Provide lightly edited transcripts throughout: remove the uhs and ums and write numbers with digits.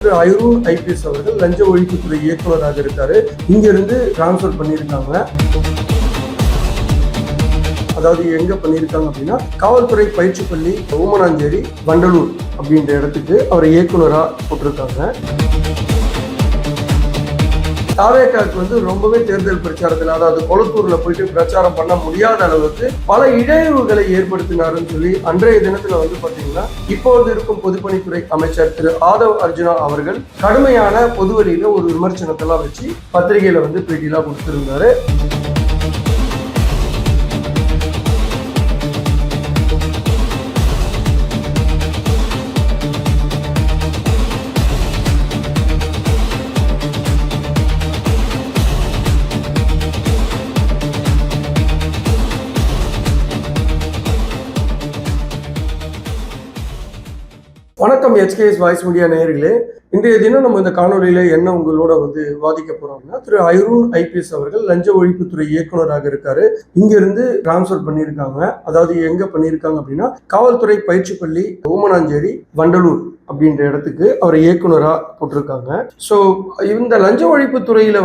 Arun IPS அவர்கள் லஞ்ச ஒழிப்புத்துறை இயக்குநராக இருக்காரு. இங்கிருந்து டிரான்ஸ்பர் பண்ணியிருக்காங்க. அதாவது எங்க பண்ணியிருக்காங்க அப்படின்னா, காவல்துறை பயிற்சி பள்ளி ஊமனாஞ்சேரி வண்டலூர் அப்படின்ற இடத்துக்கு அவரை இயக்குநரா போட்டிருக்காங்க. தாவேக்காவுக்கு ரொம்பவே தேர்தல் பிரச்சாரத்தில், அதாவது கொளத்தூர்ல போயிட்டு பிரச்சாரம் பண்ண முடியாத அளவுக்கு பல இடையூறுகளை ஏற்படுத்தினாருன்னு சொல்லி அன்றைய தினத்துல பாத்தீங்கன்னா, இப்போது இருக்கும் பொதுப்பணித்துறை அமைச்சர் திரு ஆதவ் அர்ஜுனா அவர்கள் கடுமையான பொதுவெளியில ஒரு விமர்சனத்தெல்லாம் வச்சு பத்திரிகையில பேட்டியெல்லாம் கொடுத்திருந்தாரு. வணக்கம் HKS வாய்ஸ் மீடியா நேயர்களே. இன்றைய தினம் நம்ம இந்த காணொலியில என்ன உங்களோட வாதிக்க போறோம்னா, திரு அருண் ஐபிஎஸ் அவர்கள் லஞ்ச ஒழிப்புத்துறை இயக்குநராக இருக்காரு. இங்கிருந்து டிரான்ஸ்பர் பண்ணியிருக்காங்க. அதாவது எங்க பண்ணியிருக்காங்க அப்படின்னா, காவல்துறை பயிற்சி பள்ளி ஊமனாஞ்சேரி வண்டலூர் அப்படின்ற இடத்துக்கு அவரை இயக்குநரா போட்டிருக்காங்க. ஸோ இந்த லஞ்ச ஒழிப்பு துறையில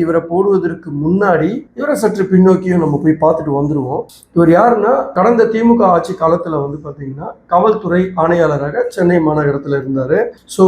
இவரை போடுவதற்கு முன்னாடி இவரை சற்று பின்னோக்கியும் நம்ம போய் பார்த்துட்டு வந்துருவோம். இவர் யாருன்னா, கடந்த திமுக ஆட்சி காலத்துல பாத்தீங்கன்னா காவல்துறை ஆணையாளராக சென்னை மாநகரத்துல இருந்தாரு. ஸோ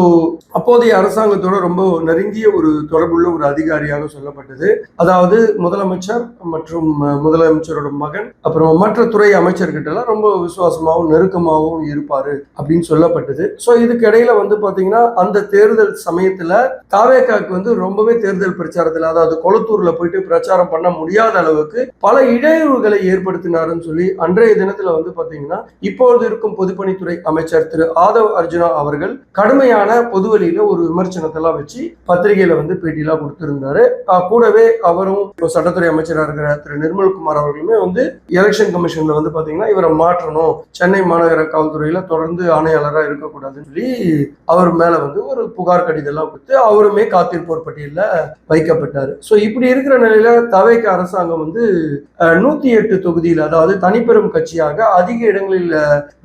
அப்போதைய அரசாங்கத்தோட ரொம்ப நெருங்கிய ஒரு தொடர்புள்ள ஒரு அதிகாரியாக சொல்லப்பட்டது. அதாவது முதலமைச்சர் மற்றும் முதலமைச்சரோட மகன், அப்புறம் மற்ற துறை அமைச்சர்கிட்ட எல்லாம் ரொம்ப விசுவாசமாகவும் நெருக்கமாகவும் இருப்பாரு அப்படின்னு சொல்லப்பட்டது. ஸோ இதுக்கு இடையில பாத்தீங்கன்னா, அந்த தேர்தல் சமயத்துல தாவேக்காவுக்கு ரொம்பவே தேர்தல் பிரச்சாரத்துல, அதாவது கொளத்தூர்ல போயிட்டு பிரச்சாரம் பண்ண முடியாத அளவுக்கு பல இடையூறுகளை ஏற்படுத்தினாருன்னு சொல்லி அன்றைய தினத்துல பாத்தீங்கன்னா, இப்போது இருக்கும் பொதுப்பணித்துறை அமைச்சர் திரு ஆதவ் அர்ஜுனா அவர்கள் கடுமையான பொதுவெளியில ஒரு விமர்சனத்தெல்லாம் வச்சு பத்திரிகையில பேட்டியெல்லாம் கொடுத்திருந்தாரு. கூடவே அவரும் சட்டத்துறை அமைச்சராக இருக்கிற திரு நிர்மல்குமார் அவர்களுமே எலெக்ஷன் கமிஷன்ல பாத்தீங்கன்னா, இவரை மாற்றணும், சென்னை மாநகர காவல்துறையில தொடர்ந்து ஆணையாளராக இருக்கக்கூடாதுன்னு சொல்லி அவர் மேல ஒரு புகார் கடிதம் கொடுத்து அவருமே காத்திருப்போர் பட்டியல வைக்கப்பட்டாரு. சோ இப்படி இருக்கிற நிலையில தவேக அரசாங்கம் 108 தொகுதியில், அதாவது தனிப்பெரும் கட்சியாக அதிக இடங்களில்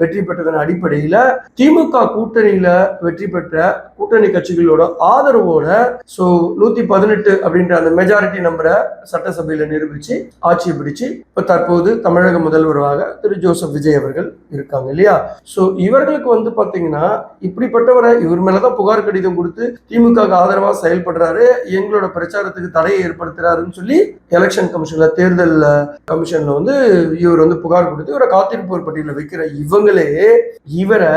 வெற்றி பெற்றதன் அடிப்படையில திமுக கூட்டணியில வெற்றி பெற்ற கூட்டணி கட்சிகளோட ஆதரவோட 118 அப்படின்ற அந்த மெஜாரிட்டி நம்பரை சட்டசபையில நிரூபிச்சு ஆட்சியை பிடிச்சு இப்ப தற்போது தமிழக முதல்வராக திரு ஜோசப் விஜய் அவர்கள் இருக்காங்க இல்லையா. சோ இவர்களுக்கு பாத்தீங்கன்னா, இப்படிப்பட்டவரை இவர் மேலதான் புகார் கடிதம் கொடுத்து திமுக ஆதரவா செயல்படுறாரு, எங்களோட பிரச்சாரத்துக்கு தடையை ஏற்படுத்துறாருன்னு சொல்லி எலெக்ஷன் கமிஷன்ல, தேர்தல் கமிஷன்ல இவர் புகார் கொடுத்து இவரை காத்திருப்போர் பட்டியல வைக்கிற இவங்களே இவரை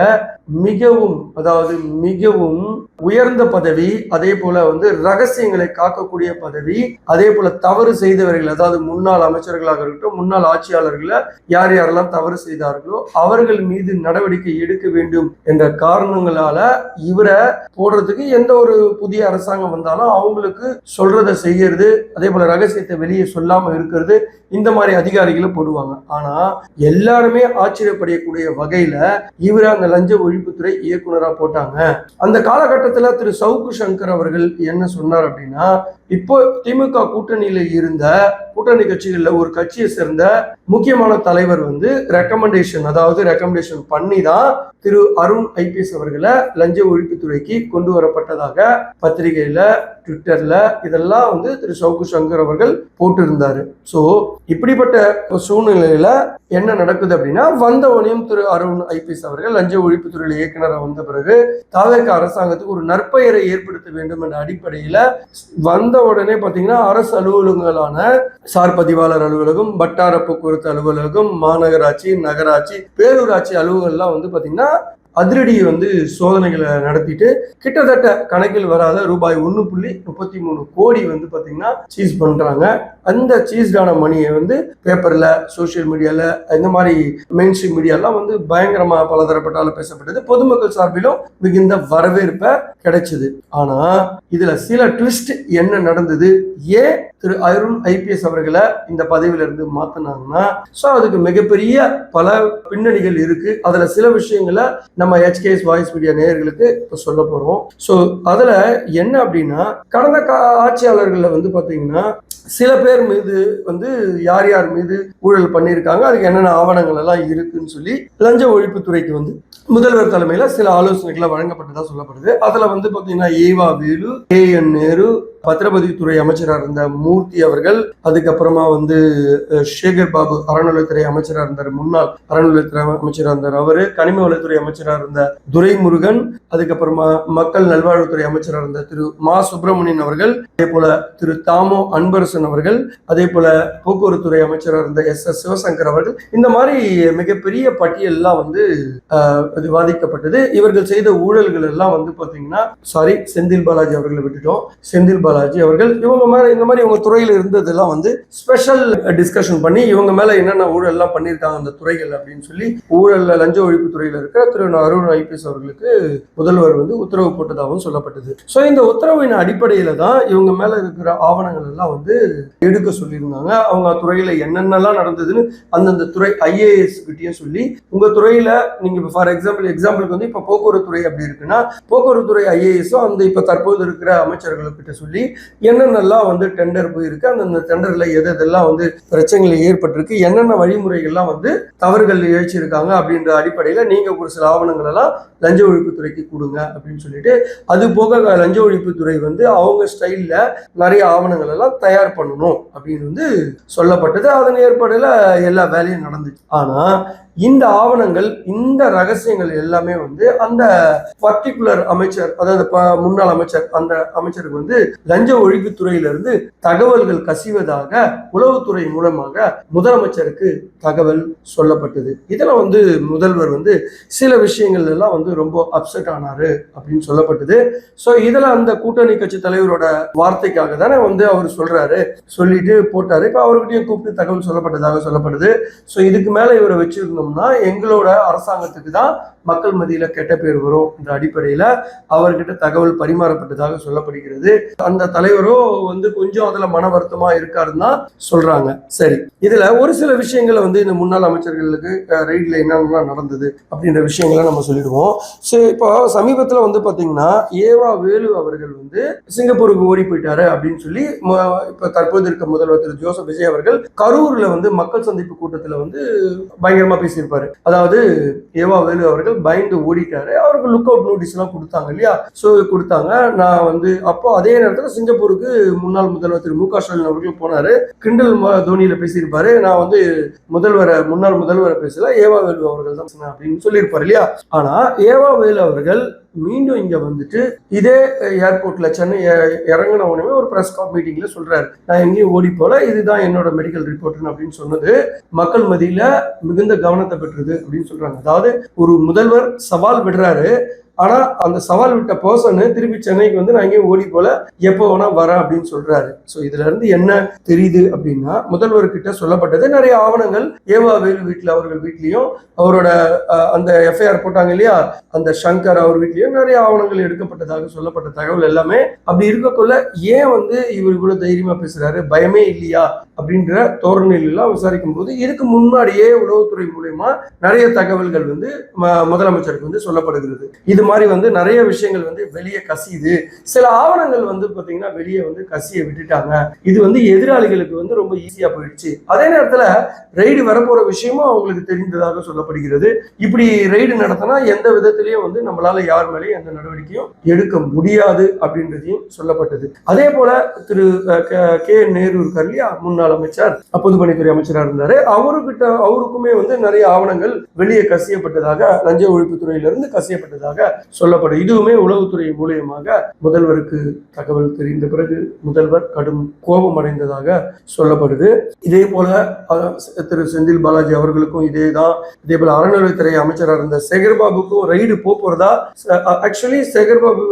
மிகவும், அதாவது மிகவும் உயர்ந்த பதவி, அதே போல ரகசியங்களை காக்கக்கூடிய பதவி, அதே போல தவறு செய்தவர்கள், அதாவது முன்னாள் அமைச்சர்களாக இருக்கட்டும், முன்னாள் ஆட்சியாளர்களை யார் யாரெல்லாம் தவறு செய்தார்களோ அவர்கள் மீது நடவடிக்கை எடுக்க வேண்டும் என்ற காரணங்களால இவரை போடுறதுக்கு எந்த ஒரு புதிய அரசாங்கம் வந்தாலும் அவங்களுக்கு சொல்றதை செய்யறது, அதே போல ரகசியத்தை வெளியே சொல்லாம இருக்கிறது, இந்த மாதிரி அதிகாரிகளை போடுவாங்க. ஆனா எல்லாருமே ஆச்சரியப்படக்கூடிய வகையில இவரை அந்த லஞ்ச ஒழிப்புத்துறை இயக்குனரா போட்டாங்க. அந்த காலகட்டத்துல திரு சவுக்கு சங்கர் அவர்கள் என்ன சொன்னார் அப்படின்னா, இப்போ திமுக கூட்டணியில இருந்த கூட்டணி கட்சிகள்ல ஒரு கட்சியை சேர்ந்த முக்கியமான தலைவர் ரெக்கமெண்டேஷன் பண்ணி தான் திரு அருண் ஐபிஎஸ் அவர்களை லஞ்ச ஒழிப்புத்துறைக்கு கொண்டு வரப்பட்டதாக பத்திரிகையில, ட்விட்டர்ல இதெல்லாம் திரு சவுக்கு சங்கர் அவர்கள் போட்டிருந்தாரு. சோ இப்படிப்பட்ட சூழ்நிலையில என்ன நடக்குது அப்படின்னா, வந்தவனையும் திரு அருண் ஐபிஎஸ் அவர்கள் லஞ்ச ஒழிப்புத்துறையில இயக்குனராக வந்த பிறகு தாவேக அரசாங்கத்துக்கு ஒரு நற்பெயரை ஏற்படுத்த வேண்டும் என்ற அடிப்படையில வந்த உடனே பாத்தீங்கன்னா, அரசு அலுவலகங்களான சார் பதிவாளர் அலுவலகம், வட்டார போக்குவரத்து அலுவலகம், மாநகராட்சி, நகராட்சி, பேரூராட்சி அலுவலகம்லாம் பாத்தீங்கன்னா அதிரடி சோதனைகளை நடத்திட்டு கிட்டத்தட்ட கணக்கில் வராத ரூபாய் 1.33 கோடி பாத்தீங்கன்னா சீஸ் பண்றாங்க. அந்த சீஸ்டான மணியை பேப்பர்ல, சோசியல் மீடியால, இந்த மாதிரி மெயின் ஸ்ட்ரீம் மீடியாலாம் பயங்கரமா பலதரப்பட்டால பேசப்பட்டது. பொதுமக்கள் சார்பிலும் மிகுந்த வரவேற்பை கிடைச்சது. ஆனா இதுல சில ட்விஸ்ட் என்ன நடந்தது, ஏன் திரு அருண் ஐபிஎஸ் அவர்களை இந்த பதவியில இருந்து மாத்தினாங்கன்னா, சோ அதுக்கு மிகப்பெரிய பல பின்னணிகள் இருக்கு. அதுல சில விஷயங்களை நம்ம HKS வாய்ஸ் மீடியா நேயர்களுக்கு இப்ப சொல்ல போறோம். சோ அதுல என்ன அப்படின்னா, கடந்த ஆட்சியாளர்கள்ல பாத்தீங்கன்னா சில பேர் மீது யார் யார் மீது ஊழல் பண்ணியிருக்காங்க, அதுக்கு என்னென்ன ஆவணங்கள் எல்லாம் இருக்குன்னு சொல்லி லஞ்ச ஒழிப்புத்துறைக்கு முதல்வர் தலைமையில சில ஆலோசனைகளை வழங்கப்பட்டதா சொல்லப்படுது. அதுல வந்து பாத்தீங்கன்னா ஏவா வேலு, KN நேரு, பத்திரப்பதிவுத்துறை அமைச்சராக இருந்த மூர்த்தி அவர்கள், அதுக்கப்புறமா வந்து சேகர் பாபு அறநிலையத்துறை அமைச்சராக இருந்தார், முன்னாள் அறநிலையத்துறை அமைச்சராக இருந்தார் அவரு, கனிம வளத்துறை அமைச்சராக இருந்த துரைமுருகன், அதுக்கப்புறமா மக்கள் நல்வாழ்வுத்துறை அமைச்சராக இருந்த திரு மா சுப்பிரமணியன் அவர்கள், அதே போல திரு தாமோ அன்பரசன் அவர்கள், அதே போல போக்குவரத்துறை அமைச்சராக இருந்த SS சிவசங்கர் அவர்கள், இந்த மாதிரி மிகப்பெரிய பட்டியல்லாம் வந்து விவாதிக்கப்பட்டது. இவர்கள் செய்த ஊழல்கள் எல்லாம் வந்து பாத்தீங்கன்னா செந்தில் பாலாஜி அவர்களை விட்டுட்டோம். செந்தில் பாலாஜி அவர்கள் இவங்க மேல இந்த மாதிரி இவங்க துறையில இருந்ததெல்லாம் வந்து ஸ்பெஷல் டிஸ்கஷன் பண்ணி இவங்க மேல என்னென்ன ஊழல் எல்லாம் பண்ணியிருக்காங்க அந்த துறைகள் அப்படின்னு சொல்லி ஊழல் லஞ்ச ஒழிப்பு துறையில இருக்கிற திரு அருண் IPS அவர்களுக்கு முதல்வர் வந்து உத்தரவு போட்டதாகவும் சொல்லப்பட்டது. ஸோ இந்த உத்தரவின் அடிப்படையில தான் இவங்க மேல இருக்கிற ஆவணங்கள் எல்லாம் வந்து எடுக்க சொல்லியிருந்தாங்க. அவங்க துறையில என்னென்னலாம் நடந்ததுன்னு அந்தந்த துறை IAS கிட்டயும் சொல்லி உங்க துறையில நீங்க ஃபார் எக்ஸாம்பிளுக்கு வந்து இப்ப போக்குவரத்து துறை அப்படி இருக்குன்னா போக்குவரத்து துறை IASம் அந்த இப்ப தற்போது இருக்கிற அமைச்சர்களுக்கிட்ட சொல்லி என்னென்னலாம் வந்து டெண்டர் போயிருக்கு, அந்த டெண்டர்ல எதெல்லாம் வந்து பிரச்சனைகள் ஏற்பட்டிருக்கு, என்னென்ன வழிமுறைகள்லாம் வந்து தவறுகள் இழைச்சிருக்காங்க அப்படின்ற அடிப்படையில நீங்க ஒரு சில ஆவணங்கள் எல்லாம் லஞ்ச ஒழிப்புத்துறைக்கு கொடுங்க அப்படின்னு சொல்லிட்டு, அது போக லஞ்ச ஒழிப்புத்துறை வந்து அவங்க ஸ்டைல்ல நிறைய ஆவணங்கள் எல்லாம் தயார் பண்ணணும் அப்படின்னு வந்து சொல்லப்பட்டது. அதன் ஏற்பாடுல எல்லா வேலையும் நடந்துச்சு. ஆனா இந்த ஆவணங்கள் இந்த ரகசியங்கள் எல்லாமே வந்து அந்த பர்டிகுலர் அமைச்சர், அதாவது முன்னாள் அமைச்சர், அந்த அமைச்சருக்கு வந்து லஞ்ச ஒழிப்புத்துறையிலிருந்து தகவல்கள் கசிவதாக உளவுத்துறை மூலமாக முதலமைச்சருக்கு தகவல் சொல்லப்பட்டது. இதுல வந்து முதல்வர் வந்து சில விஷயங்கள் எல்லாம் வந்து ரொம்ப அப்செட் ஆனாரு அப்படின்னு சொல்லப்பட்டது. ஸோ இதுல அந்த கூட்டணி கட்சி தலைவரோட வார்த்தைக்காக தானே வந்து அவர் சொல்றாரு, சொல்லிட்டு போட்டாரு. இப்போ அவர்கிட்டயும் கூப்பிட்டு தகவல் சொல்லப்பட்டதாக சொல்லப்படுது. ஸோ இதுக்கு மேல இவரை வச்சிருந்தோம்னா எங்களோட அரசாங்கத்துக்கு தான் மக்கள் மத்தியில கெட்ட பேர் வரும் என்ற அடிப்படையில அவர்கிட்ட தகவல் பரிமாறப்பட்டதாக சொல்லப்படுகிறது. அந்த தலைவரோ வந்து கொஞ்சம் அதுல மன வருத்தமா இருக்காருன்னா சொல்றாங்க. சரி, இதுல ஒரு சில விஷயங்களை வந்து இந்த முன்னாள் அமைச்சர்களுக்கு ரைட்ல என்னென்னலாம் நடந்தது அப்படின்ற விஷயங்களை நம்ம சொல்லிடுவோம். சரி, இப்போ சமீபத்துல வந்து பாத்தீங்கன்னா ஏவா வேலு அவர்கள் வந்து சிங்கப்பூருக்கு ஓடி போயிட்டாரு அப்படின்னு சொல்லி இப்ப தற்போது இருக்க முதல்வர் திரு ஜோசப் விஜய் அவர்கள் கரூர்ல வந்து மக்கள் சந்திப்பு கூட்டத்துல வந்து பயங்கரமா பேசியிருப்பாரு. அதாவது ஏவா வேலு அவர்கள் பயந்து ஓடிட்டாரு, அவருக்கு லுக் அவுட் நோட்டீஸ் எல்லாம் கொடுத்தாங்க இல்லையா. சோ கொடுத்தாங்க. நான் வந்து அப்போ அதே நேரத்துல சிங்கப்பூருக்கு முன்னாள் முதல்வர் திரு MK ஸ்டாலின் அவர்கள் போனாரு, கிண்டல் தோனியில பேசியிருப்பாரு. நான் வந்து முன்னாள் முதல்வரை பேசல, ஏவா வேலு அவர்கள் தான் அப்படின்னு சொல்லியிருப்பாரு இல்லையா. ஆனா ஏவா வேலு அவர்கள் மீண்டும் இங்க வந்துட்டு இதே ஏர்போர்ட்ல சென்னை இறங்கின உடனே ஒரு பிரஸ் மீட்டிங்ல சொல்றாரு, நான் எங்கேயும் ஓடி போல, இதுதான் என்னோட மெடிக்கல் ரிப்போர்ட் அப்படின்னு சொன்னது மக்கள் மத்தியில மிகுந்த கவனத்தை பெற்றது அப்படின்னு சொல்றாங்க. அதாவது ஒரு முதல்வர் சவால் விடுறாரு, ஆனா அந்த சவால் விட்ட பர்சன் திருப்பி சென்னைக்கு வந்து நான் எங்கேயும் ஓடி போல, எப்போ வேணா வரேன் அப்படின்னு சொல்றாரு. ஸோ இதுல இருந்து என்ன தெரியுது அப்படின்னா முதல்வர்கிட்ட சொல்லப்பட்டது நிறைய ஆவணங்கள் ஏவா வேலு வீட்டுல அவர்கள் வீட்லயும் அவரோட அந்த FIR போட்டாங்க இல்லையா அந்த சங்கர் அவர் வீட்லயும் நிறைய ஆவணங்கள் எடுக்கப்பட்டதாக சொல்லப்பட்ட தகவல் எல்லாமே அப்படி இருக்கக்குள்ள ஏன் வந்து இவர் இவ்வளவு தைரியமா பேசுறாரு, பயமே இல்லையா அப்படின்ற தோரணையில எல்லாம் விசாரிக்கும் போது இதுக்கு முன்னாடியே உளவுத்துறை மூலமா நிறைய தகவல்கள் வந்து முதலமைச்சருக்கு வந்து சொல்லப்படுகிறது. இது மாதிரி வந்து நிறைய விஷயங்கள் வந்து வெளியே கசியுது, சில ஆவணங்கள் வந்து பாத்தீங்கன்னா வெளியே வந்து கசிய விட்டுட்டாங்க, இது வந்து எதிராளிகளுக்கு வந்து ரொம்ப ஈஸியா போயிடுச்சு. அதே நேரத்துல ரெய்டு வரப்போற விஷயமும் அவங்களுக்கு தெரிந்ததாக சொல்லப்படுகிறது. இப்படி ரெய்டு நடத்தினா எந்த விதத்திலையும் வந்து நம்மளால யார் மேலேயும் எந்த நடவடிக்கையும் எடுக்க முடியாது அப்படின்றதையும் சொல்லப்பட்டது. அதே போல திரு KN நேரு இருக்கார் இல்லையா, முன்னாள் அமைச்சர், பொதுப்பணித்துறை அமைச்சராக இருந்தாரு, அவருக்குமே வந்து நிறைய ஆவணங்கள் வெளியே கசியப்பட்டதாக லஞ்ச ஒழிப்புத்துறையிலிருந்து கசியப்பட்டதாக சொல்லப்படும். இதுவுமே உளவுத்துறை மூலியமாக முதல்வருக்கு தகவல் தெரிந்த பிறகு முதல்வர் கடும் கோபம் அடைந்ததாக சொல்லப்படுது. இதே போல திரு செந்தில் பாலாஜி அவர்களுக்கும் இதேதான். இதே போல அறநிலையத்துறை அமைச்சராக இருந்த சேகர்பாபுக்கும் ரைடு போறதா, ஆக்சுவலி சேகர்பாபு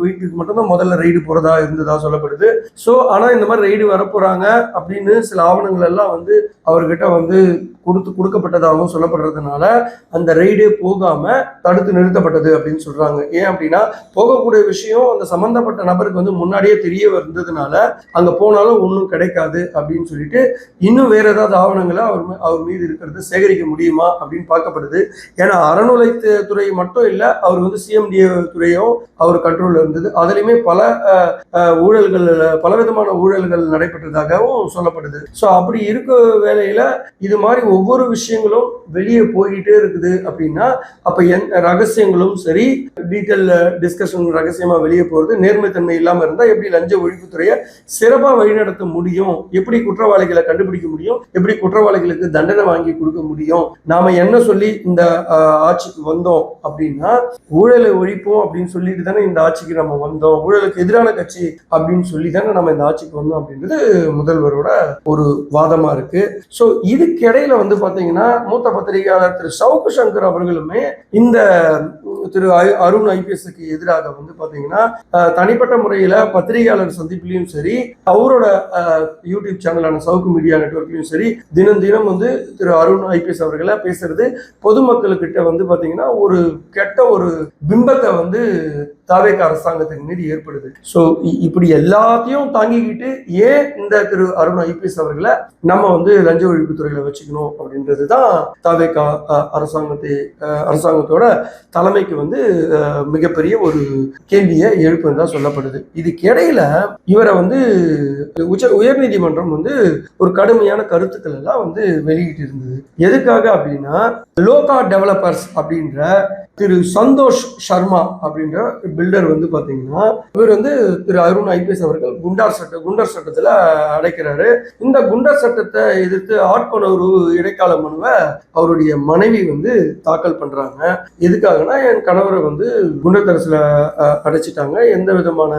வீட்டுக்கு மட்டும்தான் முதல்ல ரைடு போறதா இருந்ததா சொல்லப்படுது. சோ ஆனா இந்த மாதிரி ரைடு வரப்போறாங்க அப்படின்னு சில ஆவணங்கள் எல்லாம் வந்து அவர்கிட்ட வந்து கொடுக்கப்பட்டதாகவும் சொல்லப்படுறதுனால அந்த ரைடே போகாம தடுத்து நிறுத்தப்பட்டது அப்படின்னு சொல்றாங்க. ஏன் அப்படின்னா போகக்கூடிய விஷயம் அந்த சம்பந்தப்பட்ட நபருக்கு வந்து முன்னாடியே தெரிய வந்ததுனால அங்க போனாலும் ஒன்றும் கிடைக்காது அப்படின்னு சொல்லிட்டு இன்னும் வேற ஏதாவது ஆவணங்களை அவர் மீது இருக்கிறது சேகரிக்க முடியுமா அப்படின்னு பார்க்கப்படுது. ஏன்னா அறநிலையத்துறை மட்டும் இல்ல, அவர் வந்து CMDA துறையும் அவர் கண்ட்ரோல்ல இருந்தது. அதுலயுமே பலவிதமான ஊழல்கள் நடைபெற்றதாகவும் சொல்ல சொல்லப்படுது. ஸோ அப்படி இருக்க வேலையில இது மாதிரி ஒவ்வொரு விஷயங்களும் வெளியே போய்கிட்டே இருக்குது அப்படின்னா அப்ப ரகசியங்களும் சரி, டீட்டெயில் டிஸ்கஷன் ரகசியமா வெளியே போறது, நேர்மைத்தன்மை இல்லாம இருந்தா எப்படி லஞ்ச ஒழிப்புத்துறையை சிறப்பா வழிநடத்த முடியும், எப்படி குற்றவாளிகளை கண்டுபிடிக்க முடியும், எப்படி குற்றவாளிகளுக்கு தண்டனை வாங்கி கொடுக்க முடியும். நாம என்ன சொல்லி இந்த ஆட்சிக்கு வந்தோம் அப்படின்னா ஊழலை ஒழிப்போம் அப்படின்னு சொல்லிட்டு தானே இந்த ஆட்சிக்கு நம்ம வந்தோம், ஊழலுக்கு எதிரான கட்சி அப்படின்னு சொல்லி தானே நம்ம இந்த ஆட்சிக்கு வந்தோம் அப்படின்றது முதல்வரோட ஒரு வாதமா இருக்கு. ஸோ இதுக்கு இடையில வந்து பாத்தீங்கன்னா மூத்த பத்திரிகையாளர் திரு சவுக்கு சங்கர் அவர்களுமே இந்த திரு அருண் ஐபிஎஸ்க்கு எதிராக வந்து பாத்தீங்கன்னா தனிப்பட்ட முறையில பத்திரிகையாளர் சந்திப்பிலையும் சரி, அவரோட யூடியூப் சேனலான சவுக்கு மீடியா நெட்வொர்க்லையும் சரி, தினம் தினம் வந்து திரு அருண் ஐபிஎஸ் அவர்களை பேசுறது பொதுமக்களுக்கிட்ட வந்து பாத்தீங்கன்னா ஒரு கெட்ட ஒரு பிம்பத்தை வந்து தாவேக அரசாங்கத்தின் மீது ஏற்படுது. ஸோ இப்படி எல்லாத்தையும் தாங்கிக்கிட்டு ஏன் இந்த திரு அருண் ஐபிஎஸ் அவர்களை நம்ம வந்து லஞ்ச ஒழிப்புத்துறையில வச்சுக்கணும் அப்படின்றது தான் தாவேக அரசாங்கத்தோட தலைமைக்கு வந்து மிகப்பெரிய ஒரு கேள்வியை எழுப்புதான் சொல்லப்படுது. இதுக்கு இடையில இவரை வந்து உயர்நீதிமன்றம் வந்து ஒரு கடுமையான கருத்துக்கள் எல்லாம் வந்து வெளியிட்டு இருந்தது. எதுக்காக அப்படின்னா லோகா டெவலப்பர்ஸ் அப்படின்ற திரு சந்தோஷ் சர்மா அப்படின்ற பில்டர் வந்து பாத்தீங்கன்னா இவர் வந்து திரு அருண் ஐபிஎஸ் அவர்கள் குண்டர் சட்டத்துல அடைக்கிறாரு. இந்த குண்டர் சட்டத்தை எதிர்த்து ஆட்கொணர்வு இடைக்கால மனுவை அவருடைய மனைவி வந்து தாக்கல் பண்றாங்க. எதுக்காகனா என் கணவரை வந்து குண்டர் தரசுல அடைச்சிட்டாங்க, எந்த விதமான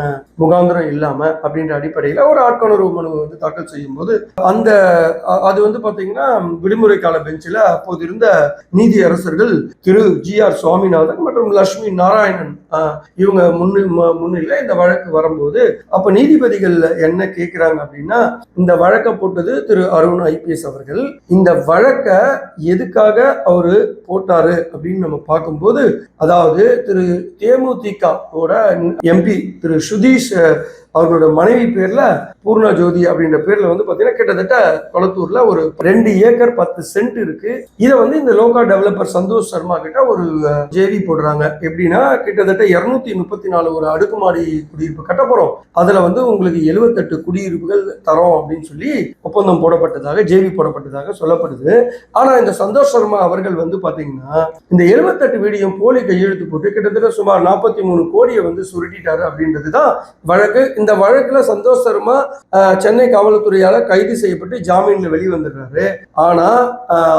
முகாந்திரம் இல்லாம அப்படின்ற அடிப்படையில ஒரு ஆட்கொணர்வு மனுவை வந்து தாக்கல் செய்யும் போது அது வந்து பாத்தீங்கன்னா விடுமுறை கால பெஞ்சில் அப்போது இருந்த நீதி அரசர்கள் திரு GR சுவாமிநாதன் மற்றும் லட்சுமி நாராயணன் இவங்க முன்னிலை இந்த வழக்கு வரும்போது அப்ப நீதிபதிகள் என்ன கேட்கிறாங்க அப்படின்னா இந்த வழக்கை போட்டது திரு அருண் ஐபிஎஸ் அவர்கள். இந்த வழக்கை எதுக்காக அவரு போட்டாரு அப்படின்னு நம்ம பார்க்கும்போது, அதாவது திரு தேமுதிகவோட MP திரு சுதீஷ் அவர்களோட மனைவி பேர்ல பூர்ணா ஜோதி அப்படின்ற பேர்ல வந்து பாத்தீங்கன்னா கிட்டத்தட்ட கொளத்தூர்ல ஒரு 2 ஏக்கர் 10 சென்ட் இருக்கு. இதை வந்து இந்த லோகா டெவலப்பர் சந்தோஷ் சர்மா கிட்ட ஒரு ஜேவி போடுறாங்க. எப்படின்னா கிட்டத்தட்ட 234 ஒரு அடுக்குமாடி குடியிருப்பு கட்ட போறோம், அதுல வந்து உங்களுக்கு 78 குடியிருப்புகள் தரோம் அப்படின்னு சொல்லி ஒப்பந்தம் போடப்பட்டதாக ஜேவி போடப்பட்டதாக சொல்லப்படுது. ஆனா இந்த சந்தோஷ் சர்மா அவர்கள் வந்து பாத்தீங்கன்னா இந்த 78 வீடியும் போலி கையெழுத்து போட்டு கிட்டத்தட்ட சுமார் 43 கோடியை வந்து சுருட்டிட்டாரு அப்படின்றதுதான் வழக்கு. இந்த வழக்குல சந்தோஷ் சர்மா சென்னை காவல்துறையால கைது செய்யப்பட்டு ஜாமீன்ல வெளிவந்துடுறாரு. ஆனா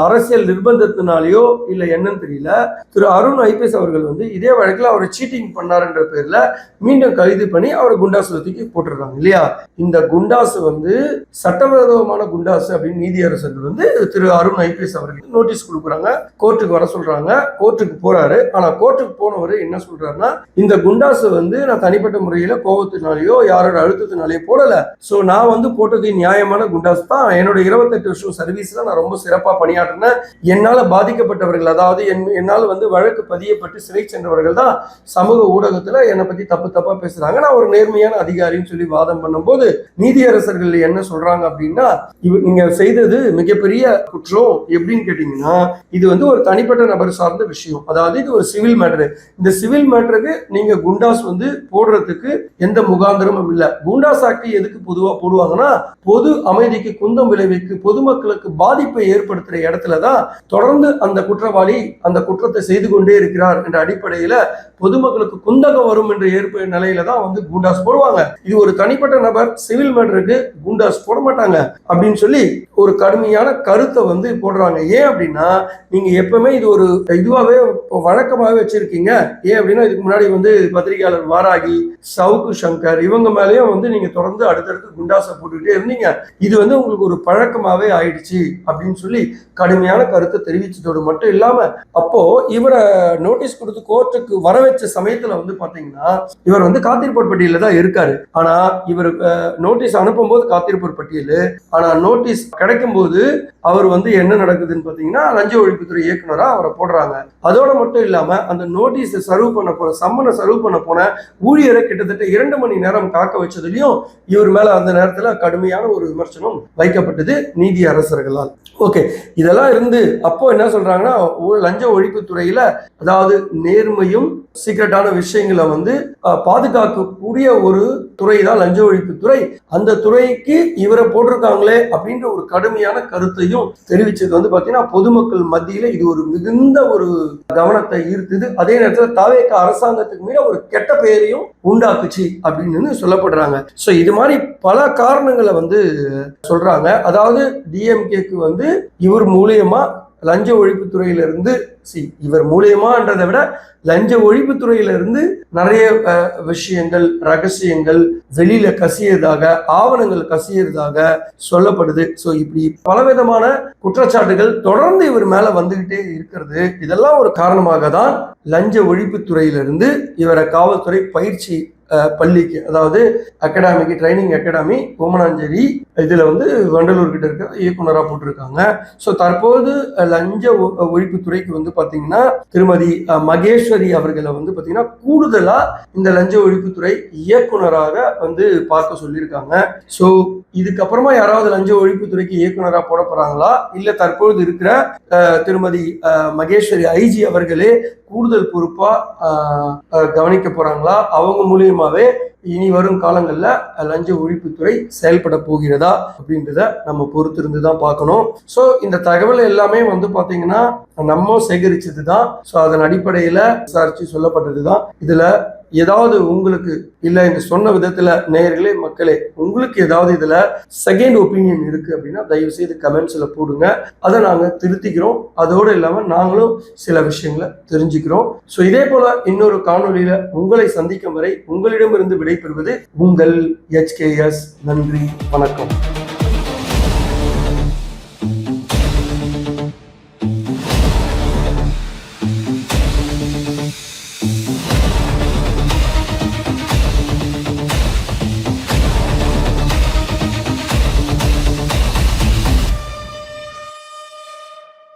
அரசியல் நிர்பந்தத்தினாலேயோ இல்ல என்னன்னு தெரியல, திரு அருண் ஐபிஎஸ் அவர்கள் வந்து இதே வழக்குல அவரை சீட்டிங் பண்ணாருன்ற பேர்ல மீண்டும் கைது பண்ணி அவரை குண்டாசுல தூக்கி போட்டுடுறாங்க இல்லையா. இந்த குண்டாசு வந்து சட்டவிரோதமான குண்டாசு அப்படின்னு நீதியரசர்கள் வந்து திரு அருண் ஐபிஎஸ் அவர்கள் நோட்டீஸ் கொடுக்குறாங்க, கோர்ட்டுக்கு வர சொல்றாங்க. கோர்ட்டுக்கு போறாரு. ஆனா கோர்ட்டுக்கு போனவர் என்ன சொல்றாருன்னா இந்த குண்டாசு வந்து நான் தனிப்பட்ட முறையில கோபத்தினாலேயோ யாரோட அழுத்தத்தினாலேயோ போடல, சோ நான் வந்து போட்டது நியாயமான குண்டாஸ் தான், என்னோட 28 வருஷம் சர்வீஸ்ல நான் ரொம்ப சிறப்பா பணியாற்றினேன், என்னால பாதிக்கப்பட்டவர்கள் அதாவது என்னால் வந்து வழக்கு பதியப்பட்டு சிறை சென்றவர்கள் தான் சமூக ஊடகத்துல என்னை பத்தி தப்பா பேசுறாங்க, நான் ஒரு நேர்மையான அதிகாரின்னு சொல்லி வாதம் பண்ணும்போது நீதியரசர்கள் என்ன சொல்றாங்க அப்படின்னா நீங்க செய்தது மிகப்பெரிய குற்றம். எப்படின்னு கேட்டீங்கன்னா இது வந்து ஒரு தனிப்பட்ட நபர் சார்ந்த விஷயம், அதாவது இது ஒரு சிவில் மேட்டரு. இந்த சிவில் மேட்டருக்கு நீங்க குண்டாஸ் வந்து போடுறதுக்கு எந்த முகாந்திரமும் இல்ல. குண்டாஸ் ஆக்ட் எதுக்கு பொதுவா போடுவாங்கன்னா பொது அமைதிக்கு குந்தம் விளைவிக்கு பொதுமக்களுக்கு பாதிப்பை ஏற்படுத்துற இடத்துலதான் தொடர்ந்து அந்த குற்றவாளி அந்த குற்றத்தை செய்து கொண்டே இருக்கிறார் என்ற அடிப்படையில பொதுமக்களுக்கு குந்தகம் வரும் என்ற நிலையில தான் வந்து குண்டாஸ் போடுவாங்க. இது ஒரு தனிப்பட்ட நபர் சிவில் மேட்டருக்கு குண்டாஸ் போட மாட்டாங்க அப்படின்னு சொல்லி ஒரு கடுமையான கருத்தை வந்து போடுறாங்க. ஏன் அப்படின்னா நீங்க எப்பவுமே இது ஒரு இதுவாகவே வழக்கமாகவே வச்சிருக்கீங்க. ஏன் அப்படின்னா இதுக்கு முன்னாடி வந்து பத்திரிகையாளர் வாராகி, சவுக்கு சங்கர் இவங்க மேலேயும் வந்து நீங்க தொடர்ந்து அடுத்தடுத்து குண்டாசை போட்டுக்கிட்டே இருந்தீங்க, இது வந்து உங்களுக்கு ஒரு பழக்கமாவே ஆயிடுச்சு அப்படின்னு சொல்லி கடுமையான கருத்தை தெரிவிச்சதோடு மட்டும் இல்லாம அப்போ இவரை நோட்டீஸ் கொடுத்து கோர்ட்டுக்கு வர வச்ச சமயத்துல வந்து பாத்தீங்கன்னா இவர் வந்து காத்திருப்போர் பட்டியல தான் இருக்காரு. ஆனா இவர் நோட்டீஸ் அனுப்பும் போது காத்திருப்போர் பட்டியல், ஆனா நோட்டீஸ் கிடைக்கும் போது அவர் வந்து என்ன நடக்குதுன்னு பாத்தீங்கன்னா லஞ்ச ஒழிப்புத்துறை இயக்குனரா அவரை போடுறாங்க. அதோட மட்டும் இல்லாம அந்த நோட்டீஸ் சர்வ் பண்ண போன சம்மனை சர்வ் பண்ண போன ஊழியரை கிட்டத்தட்ட 2 மணி நேரம் காக்க வச்சதுலயும் இவர் மேல அந்த நேரத்துல கடுமையான ஒரு விமர்சனம் வைக்கப்பட்டது நீதி அரசர்களால். ஓகே, இதெல்லாம் இருந்து அப்போ என்ன சொல்றாங்கன்னா லஞ்ச ஒழிப்புத்துறையில அதாவது நேர்மையும் சீக்ரெட் இக்கட்டான விஷயங்களை வந்து பாதுகாக்கக்கூடிய ஒரு துறை தான் லஞ்ச ஒழிப்புத்துறை. அந்த துறைக்கு இவரை போட்டிருக்காங்களே அப்படின்ற ஒரு கடுமையான கருத்தையும் தெரிவிச்சது வந்து பாத்தீங்கன்னா பொதுமக்கள் மத்தியில இது ஒரு மிகுந்த ஒரு கவனத்தை ஈர்த்தது. அதே நேரத்தில் தவேக அரசாங்கத்துக்கு மீது ஒரு கெட்ட பெயரையும் உண்டாக்குச்சு அப்படின்னு சொல்லப்படுறாங்க. சோ இது மாதிரி பல காரணங்களை வந்து சொல்றாங்க. அதாவது டிஎம்கேக்கு வந்து இவர் மூலியமா லஞ்ச ஒழிப்புத்துறையிலிருந்து இவர் மூலியமான்றதை விட லஞ்ச ஒழிப்புத்துறையிலிருந்து நிறைய விஷயங்கள் ரகசியங்கள் வெளியில கசியறதாக, ஆவணங்கள் கசியறதாக சொல்லப்படுது. சோ இப்படி பலவிதமான குற்றச்சாட்டுகள் தொடர்ந்து இவர் மேல வந்துகிட்டே இருக்கிறது. இதெல்லாம் ஒரு காரணமாக தான் லஞ்ச ஒழிப்புத்துறையிலிருந்து இவரை காவல்துறை பயிற்சி பள்ளிக்கு, அதாவது அகாடமிக்கு, ட்ரைனிங் அகாடமி ஓமனாஞ்சேரி இதுல வந்து வண்டலூர் கிட்ட இருக்க இயக்குனரா போட்டிருக்காங்க. ஸோ தற்போது லஞ்ச ஒழிப்புத்துறைக்கு வந்து பாத்தீங்கன்னா திருமதி மகேஸ்வரி அவர்களை வந்து பாத்தீங்கன்னா கூடுதலா இந்த லஞ்ச ஒழிப்புத்துறை இயக்குனராக வந்து பார்க்க சொல்லியிருக்காங்க. ஸோ இதுக்கப்புறமா யாராவது லஞ்ச ஒழிப்புத்துறைக்கு இயக்குனரா போட போறாங்களா, இல்ல தற்பொழுது இருக்கிற திருமதி மகேஸ்வரி ஐஜி அவர்களே கூடுதல் பொறுப்பா கவனிக்க போறாங்களா, அவங்க மூலியமாவே இனி வரும் காலங்கள்ல லஞ்ச ஒழிப்புத்துறை செயல்பட போகிறதா அப்படின்றத நம்ம பொறுத்திருந்து தான் பார்க்கணும். ஸோ இந்த தகவல் எல்லாமே வந்து பாத்தீங்கன்னா நம்ம சேகரிச்சதுதான். ஸோ அதன் அடிப்படையில விசாரிச்சு சொல்லப்பட்டதுதான். இதுல ஏதாவது உங்களுக்கு இல்ல இந்த சொன்ன விதத்துல நேயர்களே மக்களே உங்களுக்கு ஏதாவது இதுல செகண்ட் ஒப்பீனியன் இருக்கு அப்படின்னா தயவு செய்து கமெண்ட்ஸ்ல போடுங்க. அதை நாங்க திருத்திக்கிறோம். அதோடு இல்லாம நாங்களும் சில விஷயங்களை தெரிஞ்சுக்கிறோம். ஸோ இதே போல இன்னொரு காணொலியில உங்களை சந்திக்கும் வரை உங்களிடமிருந்து விடைபெறுவது உங்கள் HKS. நன்றி, வணக்கம்.